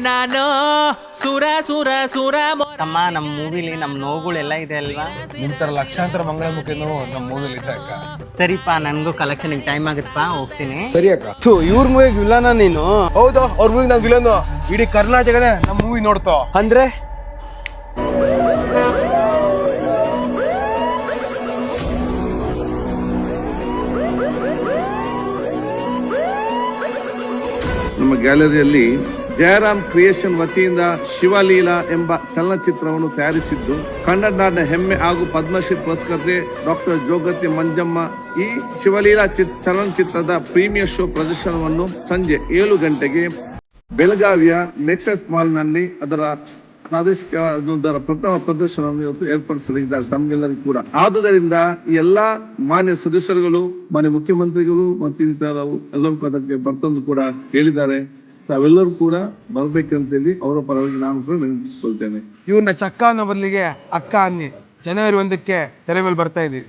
ನಾನು ಸುರ ಸುರ ಸುರ ತಮ್ಮ ನಮ್ಮ ಮೂವಿಲಿ ನಮ್ಮ ನೋವುಗಳೆಲ್ಲ ಇದೆ ಅಲ್ವಾ? ನಿಮ್ ತರ ಲಕ್ಷಾಂತರ ಮಂಗಳಮುಖಿನೂ ನಮ್ಮ ಮೂವಿಲಿ ಇದೆ ಅಕ್ಕ. ಸರಿಪ್ಪ, ನನಗೂ ಕಲೆಕ್ಷನ್ಗೆ ಟೈಮ್ ಆಗುತ್ತಪ್ಪ, ಹೋಗ್ತೀನಿ. ಸರಿ ಅಕ್ಕ. ಇವ್ರ ಮೂವಿಗೆ ವಿಲನ ನೀನು? ಹೌದು, ಅವ್ರ ಮೂವಿಗೆ ನಾನು ವಿಲನ್. ಇಡೀ ಕರ್ನಾಟಕನೇ ನಮ್ಮ ಮೂವಿ ನೋಡ್ತೋ ಅಂದ್ರೆ ನಮ್ಮ ಗ್ಯಾಲರಿಯಲ್ಲಿ ಜಯರಾಮ್ ಕ್ರಿಯೇಷನ್ ವತಿಯಿಂದ ಶಿವಲೀಲಾ ಎಂಬ ಚಲನಚಿತ್ರವನ್ನು ತಯಾರಿಸಿದ್ದು, ಕನ್ನಡ ನಾಡಿನ ಹೆಮ್ಮೆ ಹಾಗೂ ಪದ್ಮಶ್ರೀ ಪುರಸ್ಕೃತೆ ಡಾಕ್ಟರ್ ಜೋಗತಿ ಮಂಜಮ್ಮ ಈ ಶಿವಲೀಲಾ ಚಲನಚಿತ್ರದ ಪ್ರೀಮಿಯರ್ ಶೋ ಪ್ರದರ್ಶನವನ್ನು ಸಂಜೆ 7 ಗಂಟೆಗೆ ಬೆಳಗಾವಿಯ ನೆಕ್ಸಸ್ ಮಾಲ್ ನಲ್ಲಿ ಅದರ ಪ್ರಾದೇಶಿಕ ಪ್ರಥಮ ಪ್ರದರ್ಶನವನ್ನು ಇವತ್ತು ಏರ್ಪಡಿಸಲಿದ್ದಾರೆ ತಮ್ಗೆಲ್ಲರಿಗೂ ಕೂಡ. ಆದುದರಿಂದ ಈ ಎಲ್ಲಾ ಮಾನ್ಯ ಸದಸ್ಯರುಗಳು, ಮಾನ್ಯ ಮುಖ್ಯಮಂತ್ರಿಗಳು ಮತ್ತು ಎಲ್ಲರೂ ಅದಕ್ಕೆ ಬರ್ತಂದು ಕೂಡ ಹೇಳಿದ್ದಾರೆ. ತಾವೆಲ್ಲರೂ ಕೂಡ ಬರ್ಬೇಕಂತೇಳಿ ಅವರ ಪರವಾಗಿ ನಾನು ಕೂಡ ವಿನಂತಿಸಿಕೊಳ್ತೇನೆ. ಇವ್ರನ್ನ ಚಕ್ಕ ಅನ್ನೋ ಬದಲಿಗೆ ಅಕ್ಕ ಅನ್ನಿ. ಜನವರಿ 1ಕ್ಕೆ ತೆರೆ ಮೇಲೆ ಬರ್ತಾ ಇದೀವಿ.